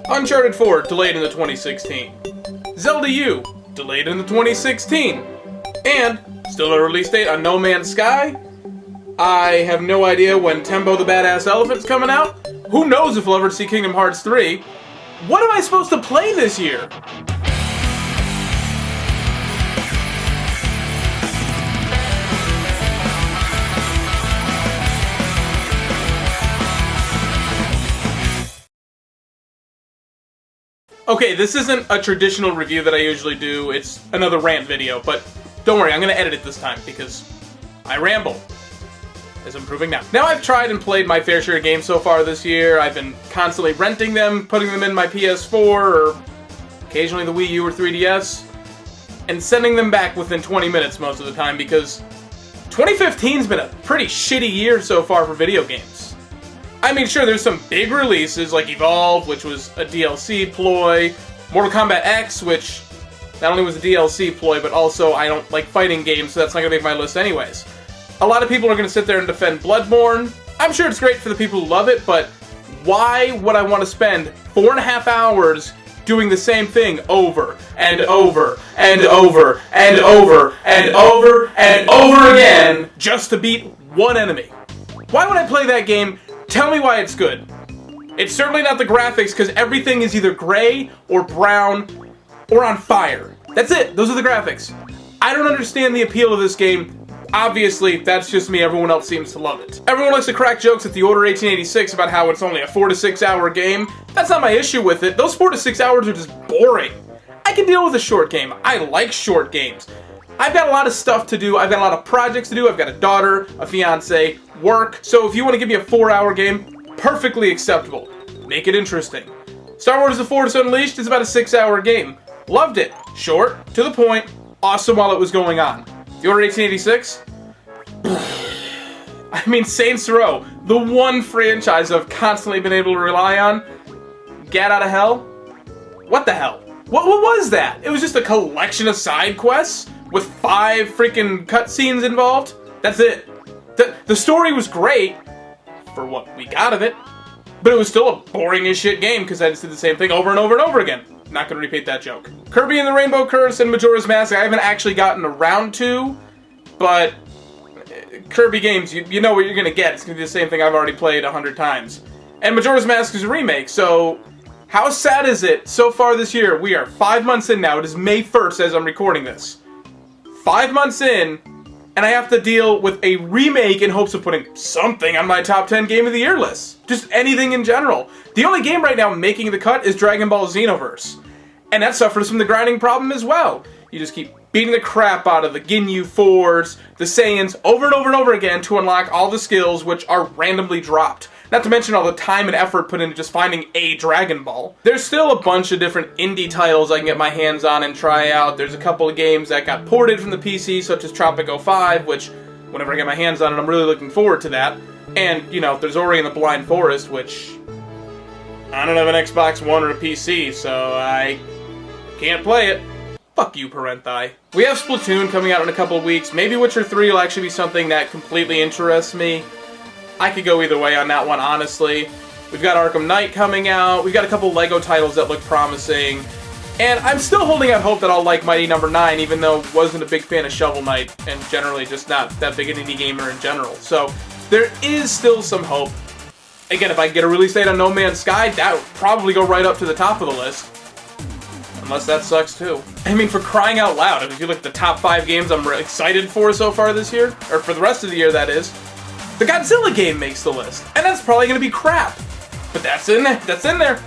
Uncharted 4, delayed into 2016. Zelda U, delayed into 2016. And, still a release date on No Man's Sky. I have no idea when Tembo the Badass Elephant's coming out. Who knows if we'll ever see Kingdom Hearts 3. What am I supposed to play this year? Okay, this isn't a traditional review that I usually do, it's another rant video, but don't worry, I'm gonna edit it this time, because I ramble, as I'm proving now. Now I've tried and played my fair share of games so far this year. I've been constantly renting them, putting them in my PS4, or occasionally the Wii U or 3DS, and sending them back within 20 minutes most of the time, because 2015's been a pretty shitty year so far for video games. I mean, sure, there's some big releases like Evolve, which was a DLC ploy, Mortal Kombat X, which not only was a DLC ploy, but also I don't like fighting games, so that's not going to make my list anyways. A lot of people are going to sit there and defend Bloodborne. I'm sure it's great for the people who love it, but why would I want to spend 4.5 hours doing the same thing over and over and over and over and over and over again just to beat one enemy? Why would I play that game? Tell me why it's good. It's certainly not the graphics, because everything is either gray or brown or on fire. That's it. Those are the graphics. I don't understand the appeal of this game. Obviously, that's just me. Everyone else seems to love it. Everyone likes to crack jokes at The Order 1886 about how it's only a 4 to 6 hour game. That's not my issue with it. Those 4 to 6 hours are just boring. I can deal with a short game. I like short games. I've got a lot of stuff to do. I've got a lot of projects to do. I've got a daughter, a fiance, work. So if you want to give me a 4-hour game, perfectly acceptable. Make it interesting. Star Wars The Force Unleashed is about a 6-hour game. Loved it. Short, to the point, awesome while it was going on. The Order 1886? I mean, Saints Row, the one franchise I've constantly been able to rely on. Get out of hell? What the hell? What was that? It was just a collection of side quests with 5 freaking cutscenes involved? That's it. The story was great for what we got of it, but it was still a boring as shit game because I just did the same thing over and over and over again. Not gonna repeat that joke. Kirby and the Rainbow Curse and Majora's Mask I haven't actually gotten around to, but Kirby games, you know what you're gonna get. It's gonna be the same thing I've already played 100 times. And Majora's Mask is a remake, so how sad is it so far this year? We are 5 months in now. It is May 1st as I'm recording this. 5 months in, and I have to deal with a remake in hopes of putting something on my top 10 Game of the Year list. Just anything in general. The only game right now making the cut is Dragon Ball Xenoverse. And that suffers from the grinding problem as well. You just keep beating the crap out of the Ginyu 4s, the Saiyans, over and over and over again to unlock all the skills which are randomly dropped. Not to mention all the time and effort put into just finding a Dragon Ball. There's still a bunch of different indie titles I can get my hands on and try out. There's a couple of games that got ported from the PC, such as Tropico 5, which, whenever I get my hands on it, I'm really looking forward to that. And, you know, there's Ori and the Blind Forest, which I don't have an Xbox One or a PC, so I can't play it. Fuck you, Parenthei. We have Splatoon coming out in a couple of weeks. Maybe Witcher 3 will actually be something that completely interests me. I could go either way on that one, honestly. We've got Arkham Knight coming out. We've got a couple LEGO titles that look promising. And I'm still holding out hope that I'll like Mighty No. 9, even though I wasn't a big fan of Shovel Knight, and generally just not that big an indie gamer in general. So, there is still some hope. Again, if I get a release date on No Man's Sky, that would probably go right up to the top of the list. Unless that sucks too. I mean, for crying out loud, if you look at the top 5 games I'm excited for so far this year, or for the rest of the year that is, the Godzilla game makes the list, and that's probably going to be crap. But that's in there. That's in there.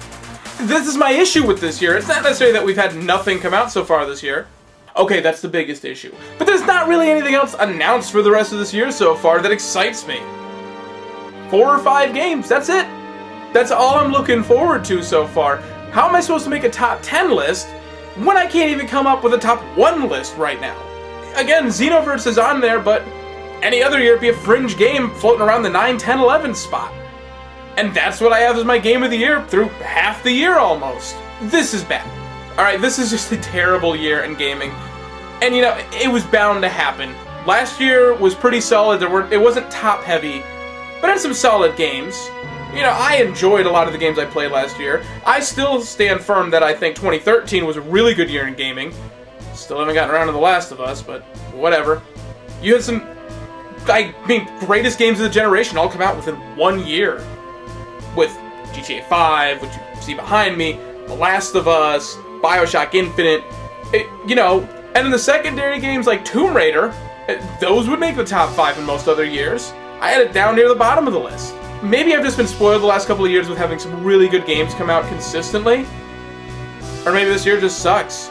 This is my issue with this year. It's not necessarily that we've had nothing come out so far this year. Okay, that's the biggest issue. But there's not really anything else announced for the rest of this year so far that excites me. 4 or 5 games, that's it. That's all I'm looking forward to so far. How am I supposed to make a top 10 list when I can't even come up with a top 1 list right now? Again, Xenoverse is on there, but any other year it'd be a fringe game floating around the 9, 10, 11 spot. And that's what I have as my game of the year through half the year almost. This is bad. Alright, this is just a terrible year in gaming. And you know, it was bound to happen. Last year was pretty solid. It wasn't top heavy, but had some solid games. You know, I enjoyed a lot of the games I played last year. I still stand firm that I think 2013 was a really good year in gaming. Still haven't gotten around to The Last of Us, but whatever. You had some, I mean, greatest games of the generation all come out within 1 year. With GTA 5, which you see behind me, The Last of Us, Bioshock Infinite, you know, and in the secondary games like Tomb Raider, those would make the top 5 in most other years. I had it down near the bottom of the list. Maybe I've just been spoiled the last couple of years with having some really good games come out consistently. Or maybe this year just sucks.